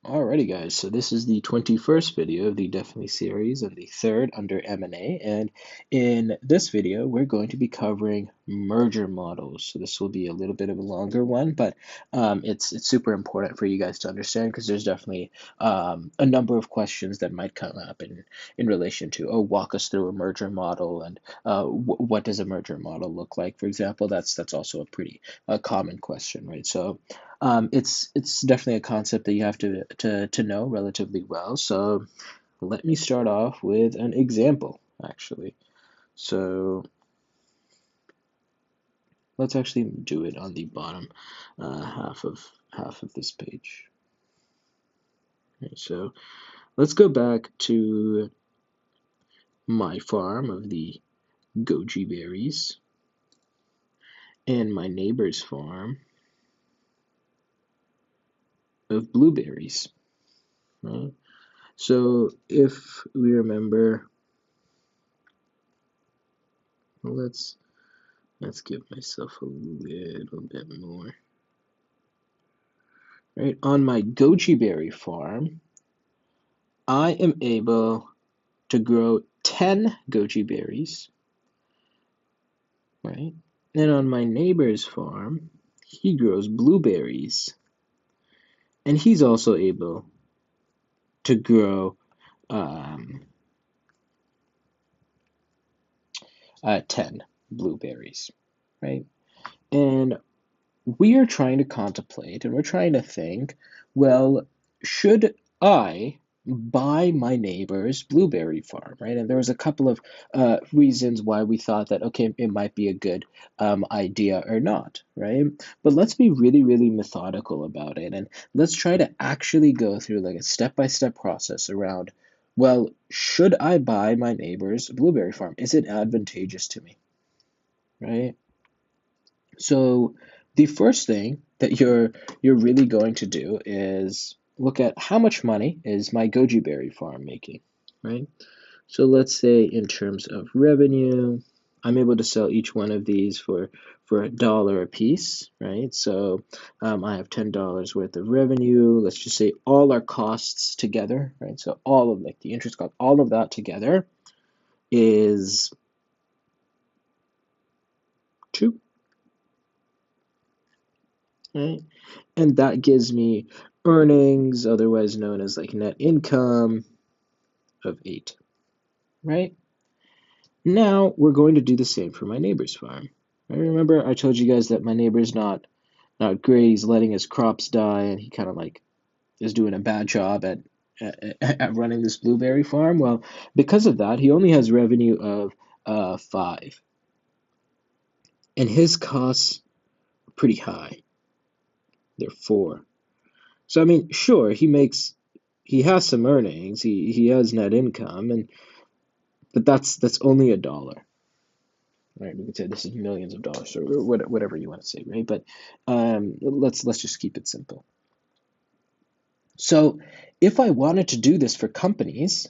Alrighty guys, so this is the 21st video of the Definitely series and the third under M&A, and in this video we're going to be covering merger models. So this will be a little bit of a longer one, but it's super important for you guys to understand because there's definitely a number of questions that might come up in relation to, oh, walk us through a merger model and what does a merger model look like, for example. That's also a pretty common question, right? So it's definitely a concept that you have to know relatively well. So let me start off with an example, actually. So let's actually do it on the bottom half of this page. Okay, so let's go back to my farm of the goji berries and my neighbor's farm of blueberries. Right? So if we remember, let's give myself a little bit more. Right, on my goji berry farm, I am able to grow 10 goji berries, right? And on my neighbor's farm, he grows blueberries, and he's also able to grow um, 10 blueberries, right? And we are trying to contemplate and we're trying to think, well, should I buy my neighbor's blueberry farm, right? And there was a couple of reasons why we thought that, okay, it might be a good idea or not, right? But let's be really, really methodical about it and let's try to actually go through like a step-by-step process around, well, should I buy my neighbor's blueberry farm? Is it advantageous to me, right? So the first thing that you're really going to do is look at how much money is my goji berry farm making, right? So let's say in terms of revenue, I'm able to sell each one of these for $1 a piece, right? So I have $10 worth of revenue. Let's just say all our costs together, right? So all of like the interest cost, all of that together is 2, right? And that gives me earnings, otherwise known as like net income of 8, right? Now we're going to do the same for my neighbor's farm. I remember I told you guys that my neighbor's not great. He's letting his crops die, and he kind of like is doing a bad job at running this blueberry farm. Well, because of that, he only has revenue of 5, and his costs are pretty high. They're 4. So I mean, sure, he has some earnings, he has net income, and but that's only $1, right? We could say this is millions of dollars, or whatever you want to say, right? But let's just keep it simple. So if I wanted to do this for companies,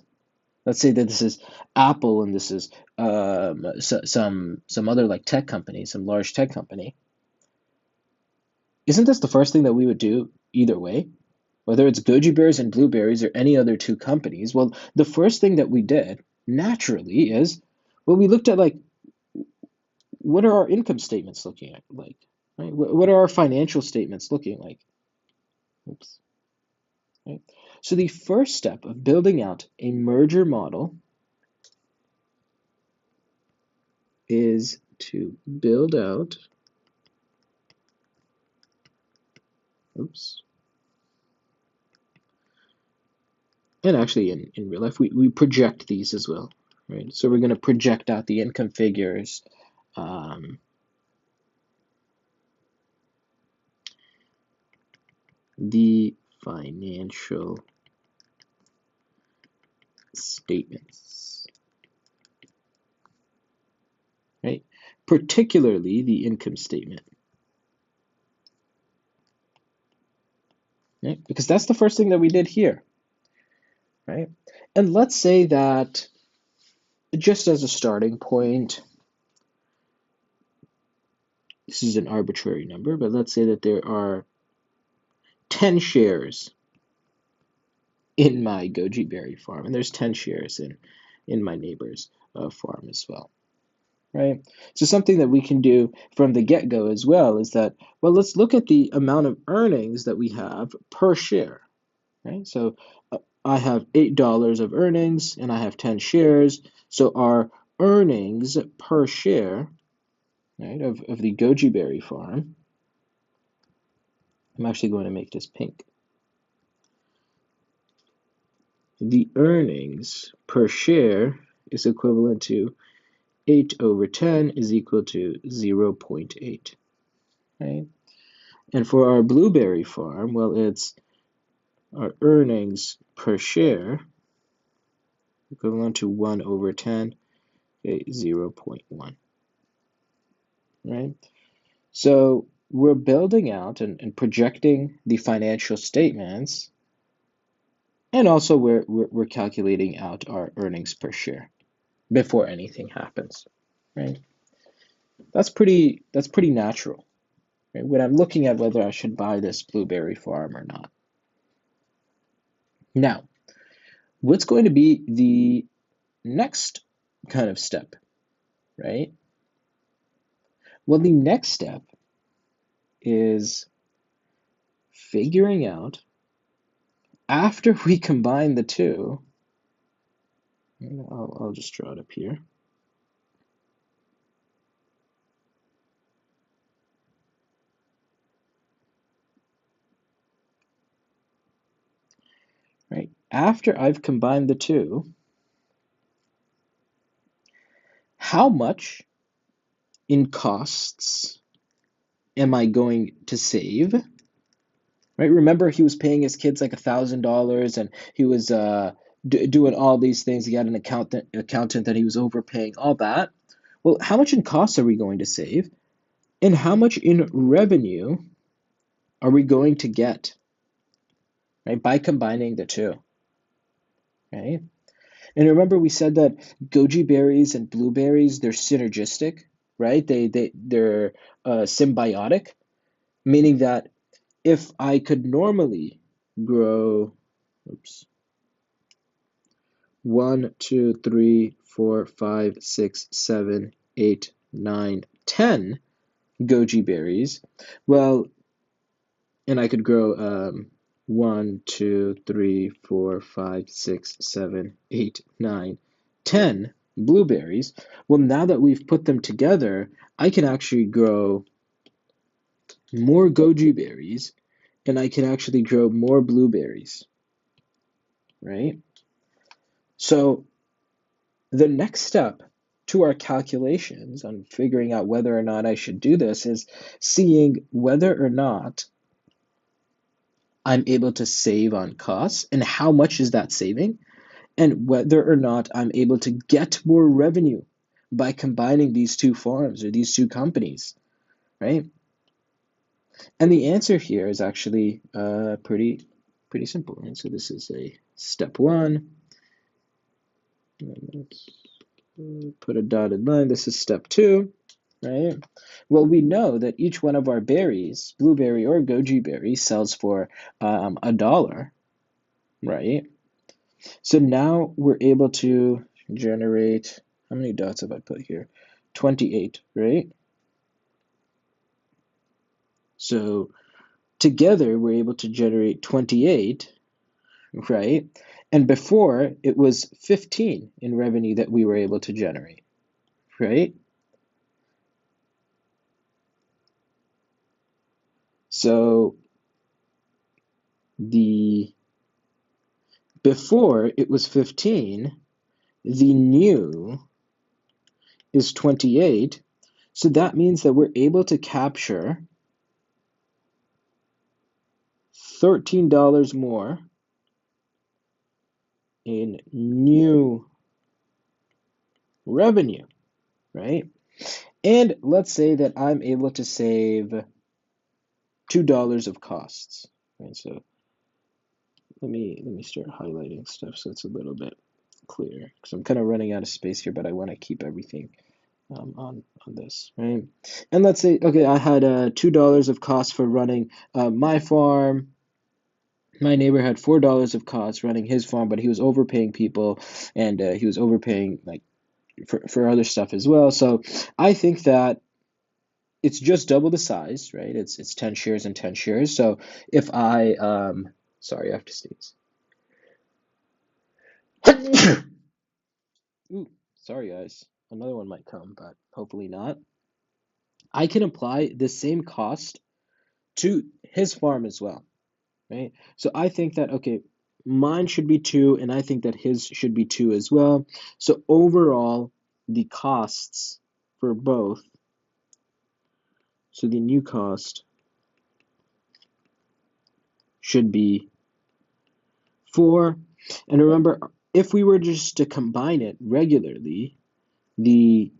let's say that this is Apple and this is some other like tech company, some large tech company, isn't this the first thing that we would do either way? Whether it's Goji Berries and Blueberries or any other two companies, well, the first thing that we did naturally is, well, we looked at like what are our income statements looking at like, right? What are our financial statements looking like? Oops, right? So the first step of building out a merger model is to build out, oops, and actually in real life, we project these as well, right? So we're going to project out the income figures, um, the financial statements, right? Particularly the income statement, right? Because that's the first thing that we did here, right? And let's say that just as a starting point, this is an arbitrary number, but let's say that there are 10 shares in my goji berry farm, and there's 10 shares in my neighbor's farm as well, right? So something that we can do from the get-go as well is that, well, let's look at the amount of earnings that we have per share, right? So I have $8 of earnings and I have 10 shares. So our earnings per share, right, of the goji berry farm, I'm actually going to make this pink. The earnings per share is equivalent to 8 over 10 is equal to 0.8, right? And for our blueberry farm, well, it's our earnings per share equivalent to 1 over 10, okay, 0.1, right? So we're building out and projecting the financial statements, and also we're calculating out our earnings per share before anything happens, right? That's pretty natural, right? When I'm looking at whether I should buy this blueberry farm or not. Now, what's going to be the next kind of step, right? Well, the next step is figuring out, after we combine the two, I'll just draw it up here. Right? After I've combined the two, how much in costs am I going to save? Right? Remember, he was paying his kids like $1,000, and he was doing all these things. He had an accountant that he was overpaying, all that. Well, how much in costs are we going to save? And how much in revenue are we going to get, right, by combining the two, right? And remember we said that goji berries and blueberries, they're synergistic, right? They're symbiotic, meaning that if I could normally grow, oops, 1, 2, 3, 4, 5, 6, 7, 8, 9, 10 goji berries, well, and I could grow 1, 2, 3, 4, 5, 6, 7, 8, 9, 10 blueberries. Well, now that we've put them together, I can actually grow more goji berries and I can actually grow more blueberries, right? So the next step to our calculations on figuring out whether or not I should do this is seeing whether or not I'm able to save on costs and how much is that saving, and whether or not I'm able to get more revenue by combining these two farms or these two companies, right? And the answer here is actually pretty simple, right? So this is a step one. Let's put a dotted line. This is step two, right? Well, we know that each one of our berries, blueberry or goji berry, sells for $1, right? So now we're able to generate, how many dots have I put here? 28, right? So together we're able to generate 28, right? And before it was 15 in revenue that we were able to generate, right? So the before it was 15, the new is 28. So that means that we're able to capture $13 more in new revenue, right? And let's say that I'm able to save $2 of costs, right? So let me start highlighting stuff so it's a little bit clearer, because I'm kind of running out of space here, but I want to keep everything on this, right? And let's say, okay, I had $2 of cost for running my farm, my neighbor had $4 of costs running his farm, but he was overpaying people, and he was overpaying like for other stuff as well. So I think that it's just double the size, right? It's 10 shares and 10 shares. So if I sorry, I have to sneeze. Ooh, sorry guys. Another one might come, but hopefully not. I can apply the same cost to his farm as well, right? So I think that, okay, mine should be two, and I think that his should be two as well. So overall, the costs for both, so the new cost should be four. And remember, if we were just to combine it regularly, the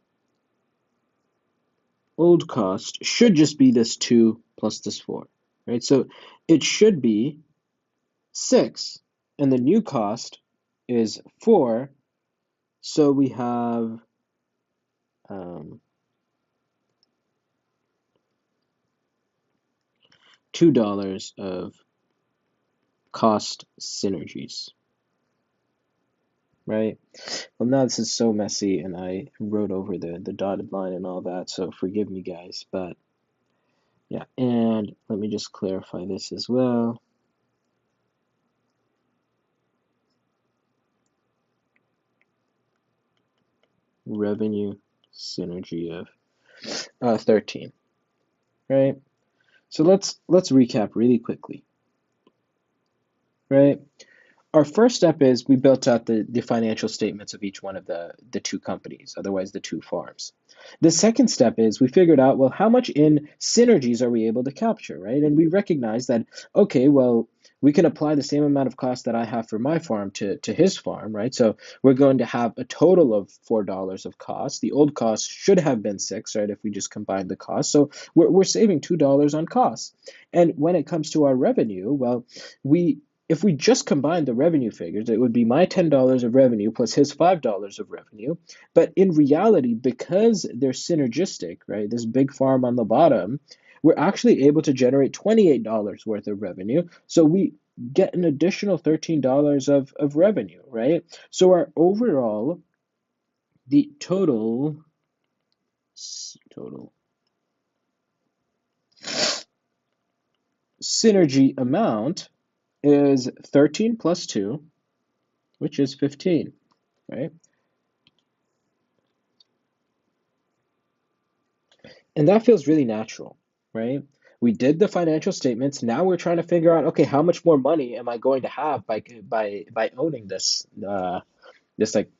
old cost should just be this two plus this four, right? So it should be six, and the new cost is four. So we have um, $2 of cost synergies, right? Well, now this is so messy, and I wrote over the dotted line and all that, so forgive me, guys. But yeah, and let me just clarify this as well. Revenue synergy of 13, right? So let's recap really quickly, right? Our first step is we built out the financial statements of each one of the two companies, otherwise the two farms. The second step is we figured out, well, how much in synergies are we able to capture, right? And we recognize that, okay, well, we can apply the same amount of cost that I have for my farm to his farm, right? So we're going to have a total of $4 of cost. The old cost should have been six, right, if we just combined the cost. So we're saving $2 on costs. And when it comes to our revenue, well, we if we just combine the revenue figures, it would be my $10 of revenue plus his $5 of revenue. But in reality, because they're synergistic, right, this big farm on the bottom, we're actually able to generate $28 worth of revenue. So we get an additional $13 of revenue, right? So our overall, the total synergy amount is 13 plus 2, which is 15, right? And that feels really natural, right? We did the financial statements. Now we're trying to figure out, okay, how much more money am I going to have by owning this like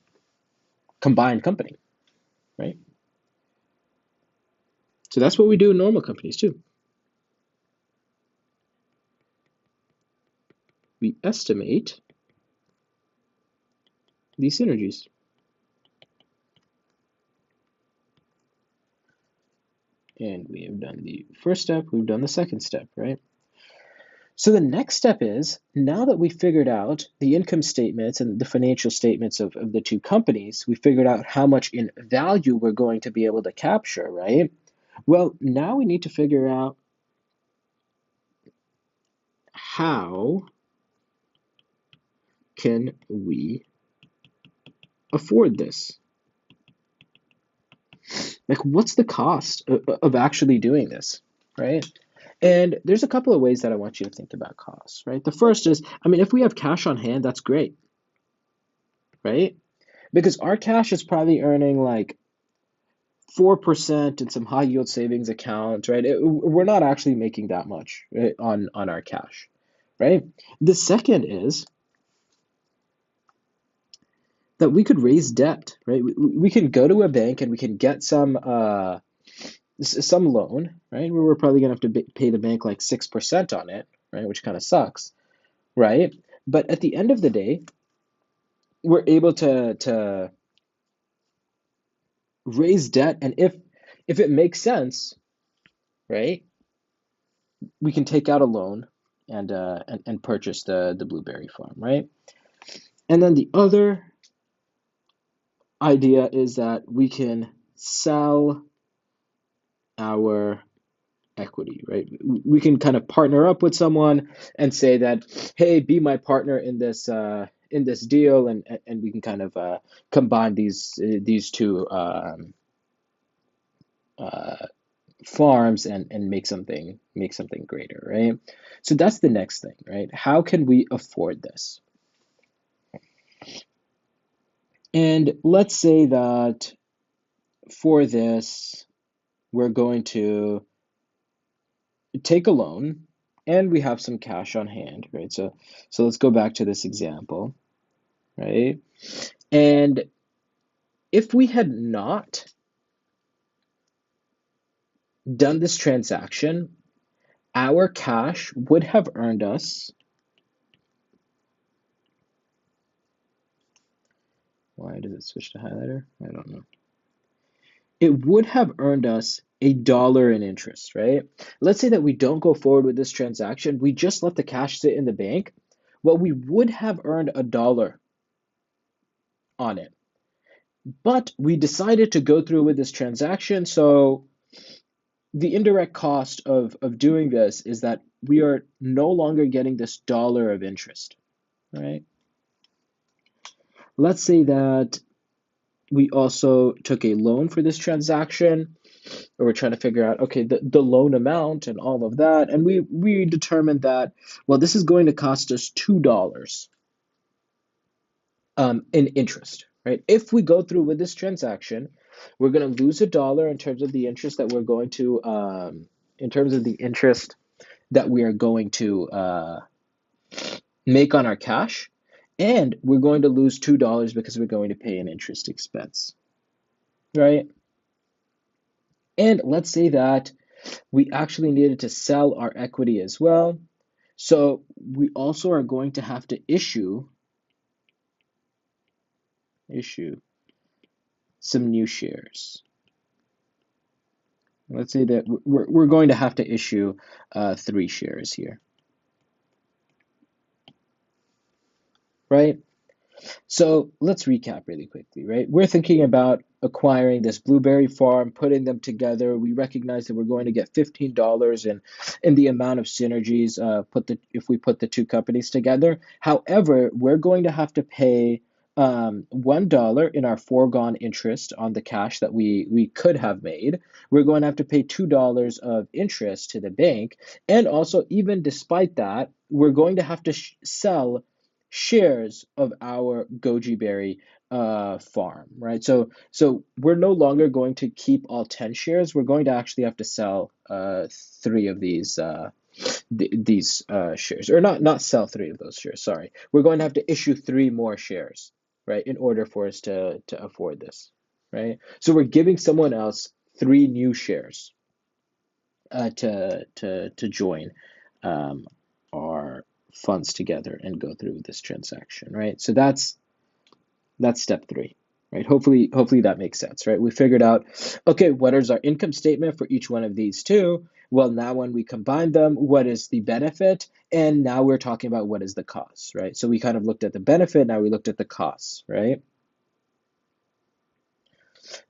combined company, right? So that's what we do in normal companies too. We estimate these synergies. And we have done the first step, we've done the second step, right? So the next step is, now that we figured out the income statements and the financial statements of the two companies, we figured out how much in value we're going to be able to capture, right? Well, now we need to figure out how can we afford this? Like, what's the cost of actually doing this, right? And there's a couple of ways that I want you to think about costs, right? The first is, I mean, if we have cash on hand, that's great, right? Because our cash is probably earning like 4% in some high yield savings account, right? We're not actually making that much, right, on our cash, right? The second is that we could raise debt, right? We can go to a bank and we can get some loan, right? We're probably gonna have to pay the bank like 6% on it, right? Which kind of sucks, right? But at the end of the day, we're able to raise debt, and if it makes sense, right, we can take out a loan and purchase the blueberry farm, right? And then the other idea is that we can sell our equity, right? We can kind of partner up with someone and say that, hey, be my partner in this deal, and we can kind of combine these two uh, farms and make something greater, right? So that's the next thing, right? How can we afford this? And let's say that for this, we're going to take a loan and we have some cash on hand, right? So let's go back to this example, right? And if we had not done this transaction, our cash would have earned us, why does it switch to highlighter? I don't know. It would have earned us $1 in interest, right? Let's say that we don't go forward with this transaction, we just let the cash sit in the bank. Well, we would have earned $1 on it. But we decided to go through with this transaction, so the indirect cost of doing this is that we are no longer getting this dollar of interest, right? Let's say that we also took a loan for this transaction, or we're trying to figure out, okay, the loan amount and all of that, and we determined that, well, this is going to cost us $2 in interest, right? If we go through with this transaction, we're going to lose $1 in terms of the interest that we're going to, in terms of the interest that we are going to make on our cash, and we're going to lose $2 because we're going to pay an interest expense, right? And let's say that we actually needed to sell our equity as well. So we also are going to have to issue some new shares. Let's say that we're going to have to issue 3 shares here, right? So let's recap really quickly, right? We're thinking about acquiring this blueberry farm, putting them together. We recognize that we're going to get $15 in the amount of synergies if we put the two companies together. However, we're going to have to pay $1 in our foregone interest on the cash that we could have made. We're going to have to pay $2 of interest to the bank. And also, even despite that, we're going to have to sell shares of our goji berry farm, right? So we're no longer going to keep all 10 shares. We're going to actually have to sell 3 of these shares, or not sell 3 of those shares. Sorry, we're going to have to issue 3 more shares, right, in order for us to afford this, right? So we're giving someone else 3 new shares to join um, our funds together and go through this transaction, right? So that's step 3, right? Hopefully that makes sense, right? We figured out, okay, what is our income statement for each one of these two? Well, now when we combine them, what is the benefit? And now we're talking about what is the cost, right? So we kind of looked at the benefit, now we looked at the costs, right?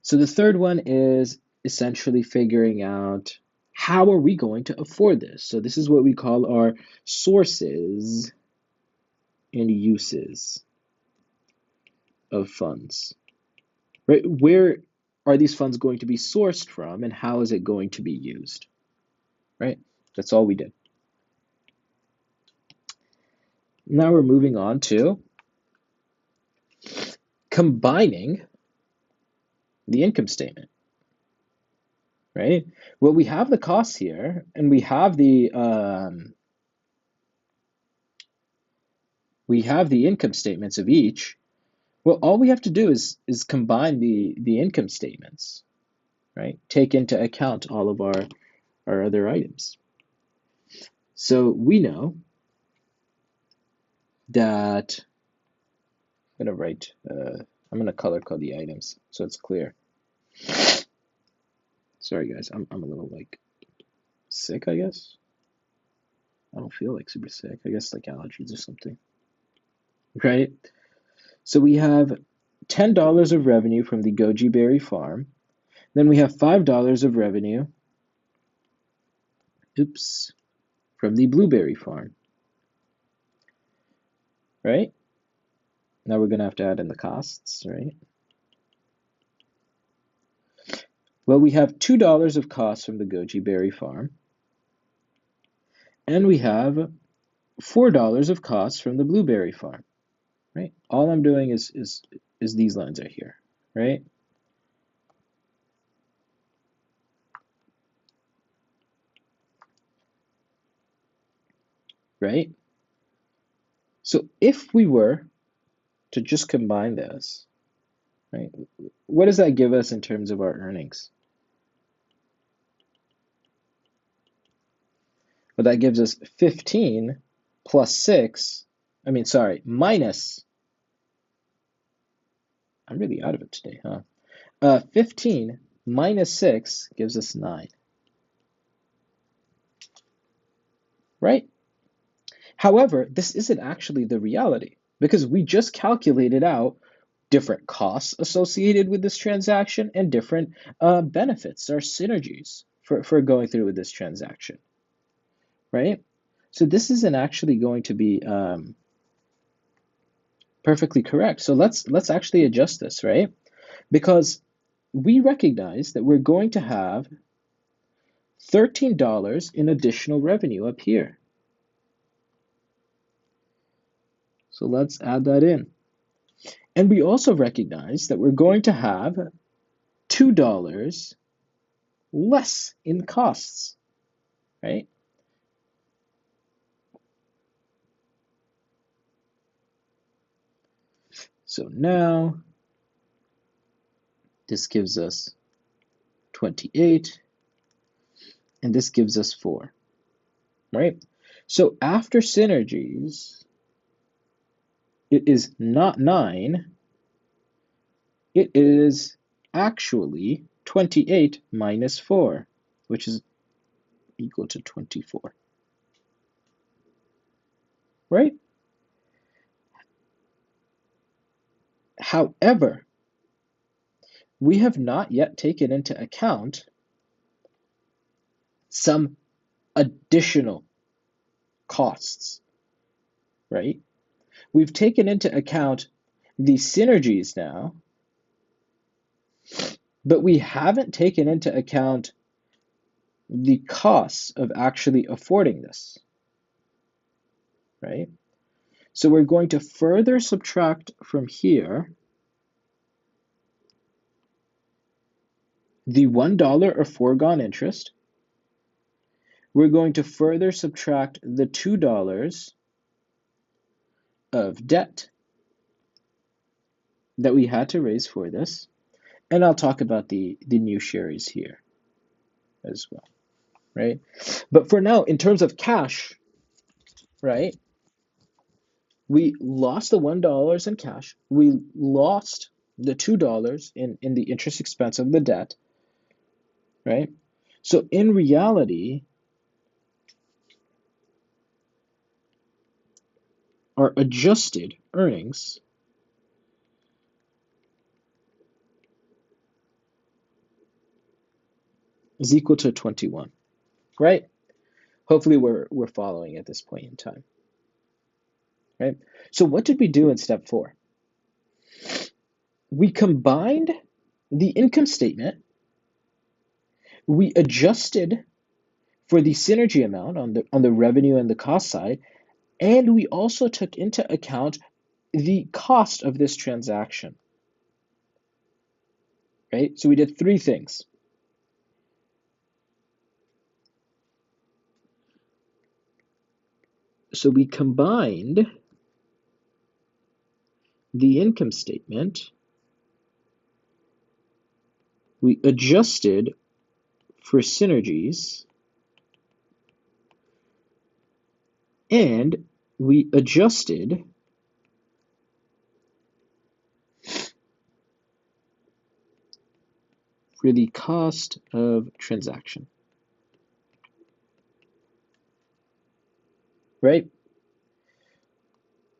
So the third one is essentially figuring out, how are we going to afford this? So this is what we call our sources and uses of funds, right? Where are these funds going to be sourced from, and how is it going to be used, right? That's all we did. Now we're moving on to combining the income statement, right? Well, we have the costs here, and we have the income statements of each. Well, all we have to do is combine the income statements, right? Take into account all of our other items. So we know that I'm gonna write, I'm gonna color code the items so it's clear. Sorry guys, I'm a little like sick, I guess. I don't feel like super sick. I guess like allergies or something, right? So we have $10 of revenue from the goji berry farm. Then we have $5 of revenue from the blueberry farm, right? Now we're going to have to add in the costs, right? Well, we have $2 of costs from the goji berry farm, and we have $4 of costs from the blueberry farm, right? All I'm doing is these lines are here, right? Right? So if we were to just combine this, right, what does that give us in terms of our earnings? Well, that gives us 15 plus 6, minus, I'm really out of it today, huh? 15 minus 6 gives us 9, right? However, this isn't actually the reality because we just calculated out different costs associated with this transaction and different benefits or synergies for going through with this transaction, right? So this isn't actually going to be perfectly correct. So let's actually adjust this, right? Because we recognize that we're going to have $13 in additional revenue up here. So let's add that in. And we also recognize that we're going to have $2 less in costs, right? So now this gives us 28, and this gives us 4, right? So after synergies, it is not 9, it is actually 28 minus 4, which is equal to 24, right? However, we have not yet taken into account some additional costs, right? We've taken into account the synergies now, but we haven't taken into account the costs of actually affording this, right? So we're going to further subtract from here the $1 of foregone interest. We're going to further subtract the $2 of debt that we had to raise for this. And I'll talk about the new shares here as well, right? But for now, in terms of cash, right, we lost the $1 in cash. We lost the $2 in the interest expense of the debt, right? So in reality, our adjusted earnings is equal to 21, right? Hopefully we're following at this point in time, right? So what did we do in step 4? We combined the income statement, we adjusted for the synergy amount on the revenue and the cost side, and we also took into account the cost of this transaction, right? So we did 3 things. So we combined the income statement, we adjusted for synergies, and we adjusted for the cost of transaction, right?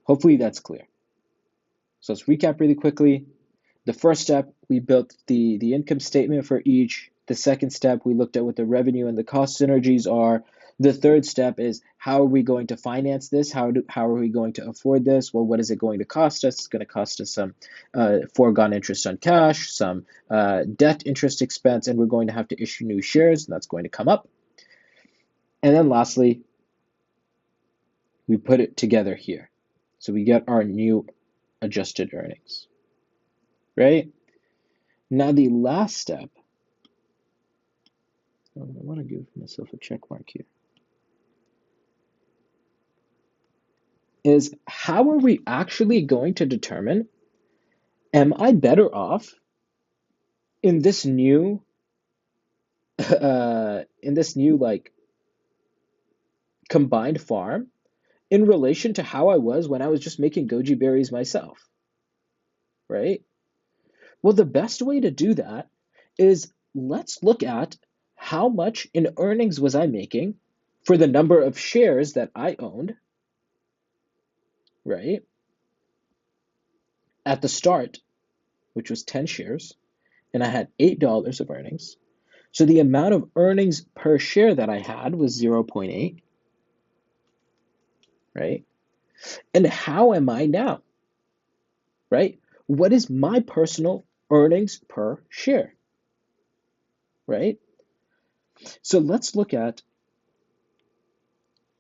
Hopefully that's clear. So let's recap really quickly. The first step, we built the income statement for each. The second step, we looked at what the revenue and the cost synergies are. The third step is, how are we going to finance this? How are we going to afford this? Well, what is it going to cost us? It's going to cost us some foregone interest on cash, some debt interest expense, and we're going to have to issue new shares, and that's going to come up. And then lastly, we put it together here. So we get our new adjusted earnings, right? Now the last step, I want to give myself a check mark here, is how are we actually going to determine, am I better off in this new like combined farm in relation to how I was when I was just making goji berries myself, right? Well, the best way to do that is, let's look at how much in earnings was I making for the number of shares that I owned, right? At the start, which was 10 shares, and I had $8 of earnings. So the amount of earnings per share that I had was 0.8, right? And how am I now, right? What is my personal earnings per share, right? So let's look at,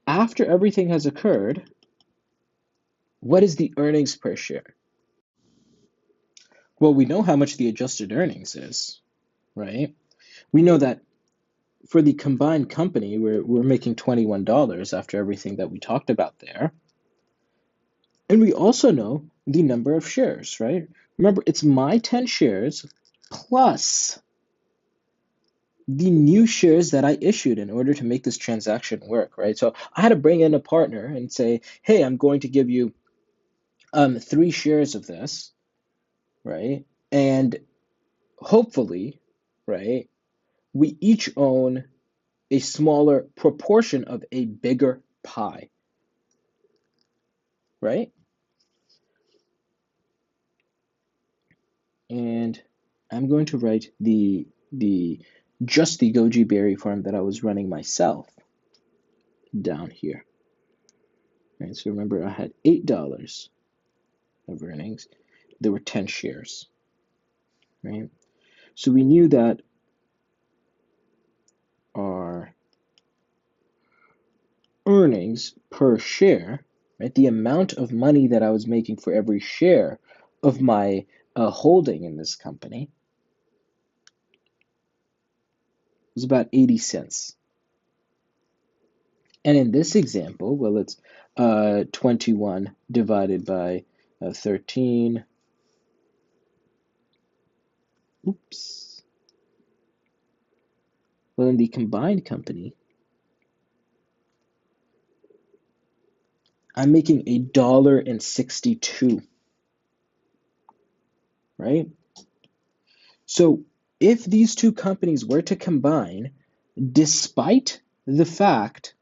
after everything has occurred, what is the earnings per share? Well, we know how much the adjusted earnings is, right? We know that for the combined company, we're making $21 after everything that we talked about there. And we also know the number of shares, right? Remember, it's my 10 shares plus the new shares that I issued in order to make this transaction work, right? So I had to bring in a partner and say, hey, I'm going to give you 3 shares of this, right? And hopefully, right, we each own a smaller proportion of a bigger pie, right? And I'm going to write the just the goji berry farm that I was running myself down here. Right, so remember, I had $8 of earnings. There were 10 shares, right? So we knew that our earnings per share, right, the amount of money that I was making for every share of my holding in this company, was about 80 cents. And in this example, well, it's 21 divided by 13. Oops. Well, in the combined company, I'm making $1.62, right? So if these two companies were to combine, despite the fact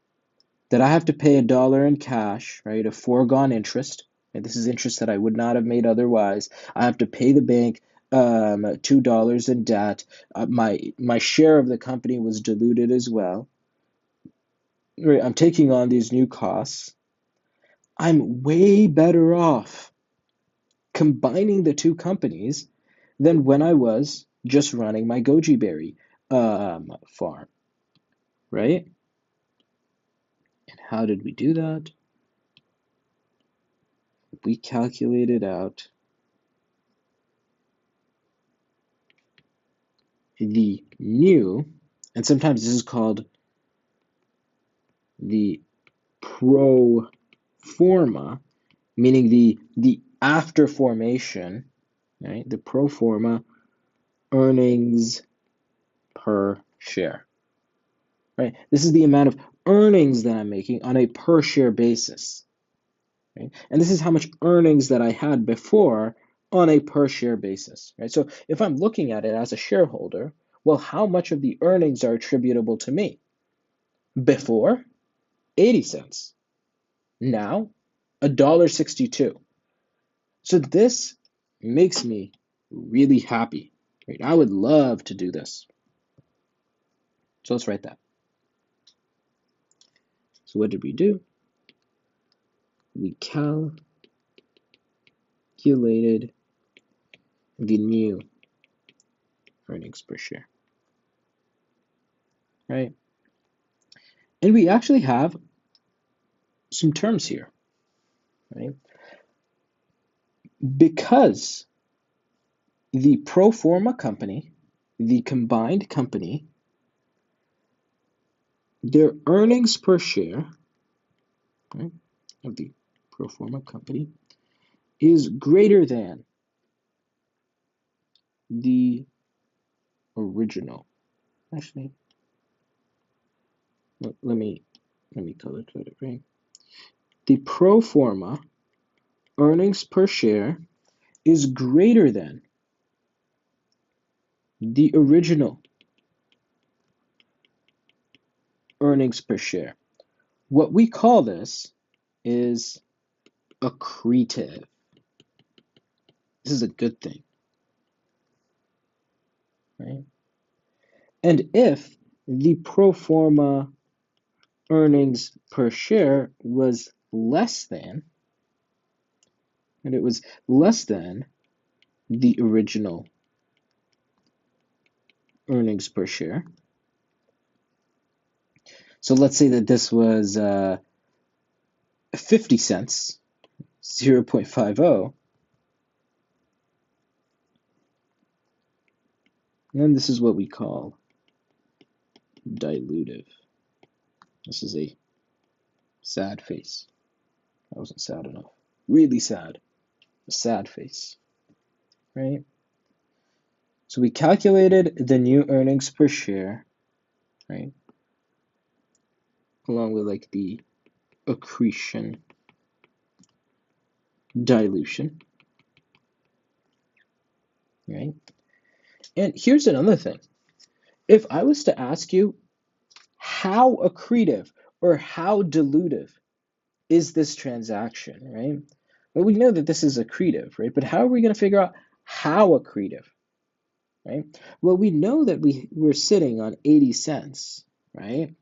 that I have to pay $1 in cash, right, a foregone interest, and this is interest that I would not have made otherwise. I have to pay the bank $2 in debt. My share of the company was diluted as well. Right, I'm taking on these new costs. I'm way better off combining the two companies than when I was just running my goji berry farm, right? And how did we do that? We calculated out the new, and sometimes this is called the pro forma, meaning the after formation, right? The pro forma earnings per share, right? This is the amount of earnings that I'm making on a per share basis, right? And this is how much earnings that I had before on a per share basis, right? So if I'm looking at it as a shareholder, well, how much of the earnings are attributable to me? Before, 80 cents. Now, $1.62. So this makes me really happy, right? I would love to do this. So let's write that. So what did we do? We calculated the new earnings per share, right? And we actually have some terms here, right? Because the pro forma company, the combined company, their earnings per share, right, of the pro forma company is greater than the original. Actually, let me color code it, right? The pro forma earnings per share is greater than the original earnings per share. What we call this is accretive. This is a good thing, right? And if the pro forma earnings per share was less than, and it was less than the original earnings per share. So let's say that this was 50 cents, 0.50, and then this is what we call dilutive. This is a sad face. That wasn't sad enough. Really sad. A sad face, right? So we calculated the new earnings per share, right? Along with like the accretion dilution, right? And here's another thing. If I was to ask you how accretive or how dilutive is this transaction, right? Well, we know that this is accretive, right? But how are we going to figure out how accretive, right? Well, we know that we're sitting on 80 cents, right?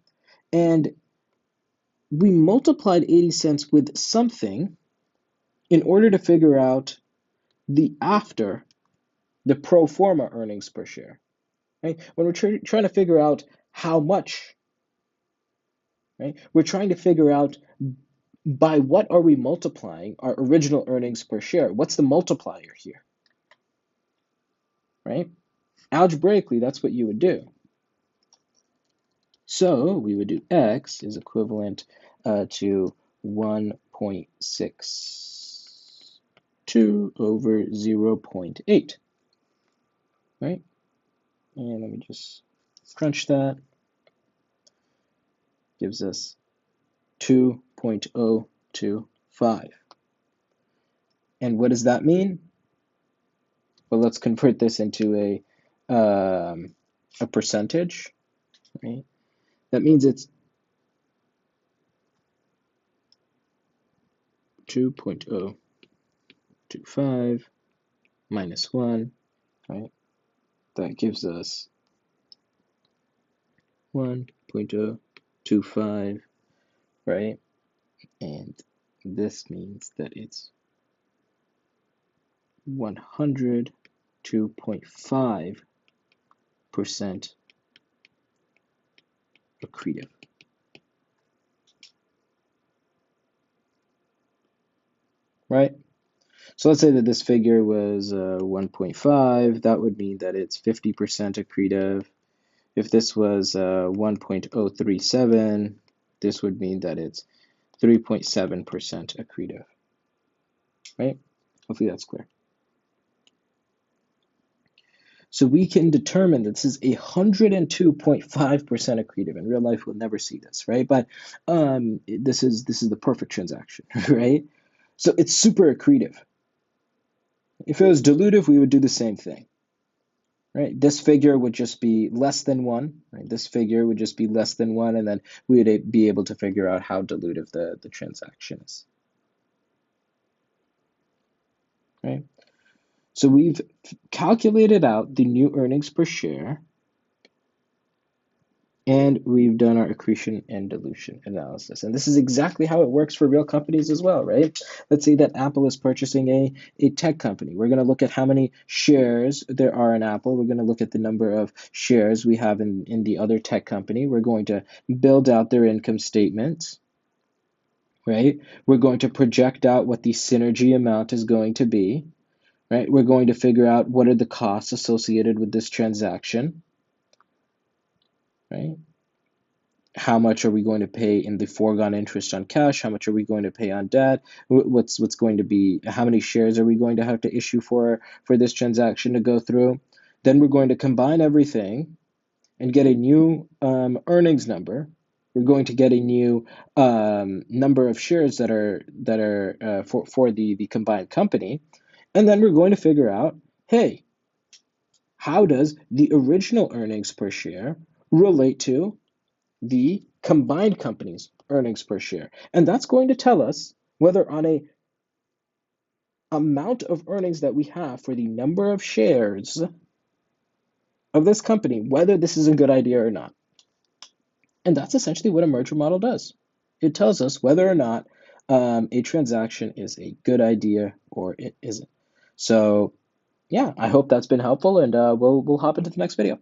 And we multiplied 80 cents with something in order to figure out the after the pro forma earnings per share, right? When we're trying to figure out how much, right? We're trying to figure out by what are we multiplying our original earnings per share? What's the multiplier here, right? Algebraically, that's what you would do. So we would do x is equivalent to 1.62 over 0.8, right? And let me just crunch that. Gives us 2.025. And what does that mean? Well, let's convert this into a percentage, right? That means it's 2.025 minus 1, right? That gives us 1.025, right? And this means that it's 102.5% accretive. Right? So let's say that this figure was 1.5. That would mean that it's 50% accretive. If this was 1.037, this would mean that it's 3.7% accretive. Right? Hopefully that's clear. So we can determine that this is 102.5% accretive. In real life, we'll never see this, right? But this is the perfect transaction, right? So it's super accretive. If it was dilutive, we would do the same thing, right? This figure would just be less than 1, right? This figure would just be less than 1, and then we would be able to figure out how dilutive the transaction is, right? So we've calculated out the new earnings per share And we've done our accretion and dilution analysis. And this is exactly how it works for real companies as well, right? Let's say that Apple is purchasing a tech company. We're going to look at how many shares there are in Apple. We're going to look at the number of shares we have in the other tech company. We're going to build out their income statements, right? We're going to project out what the synergy amount is going to be, right? We're going to figure out what are the costs associated with this transaction, right? How much are we going to pay in the foregone interest on cash? How much are we going to pay on debt? What's going to be, how many shares are we going to have to issue for this transaction to go through? Then we're going to combine everything and get a new earnings number. We're going to get a new number of shares that are for the combined company, and then we're going to figure out, hey, how does the original earnings per share relate to the combined company's earnings per share? And that's going to tell us whether on a amount of earnings that we have for the number of shares of this company, whether this is a good idea or not. And that's essentially what a merger model does. It tells us whether or not a transaction is a good idea or it isn't. So yeah, I hope that's been helpful, and we'll hop into the next video.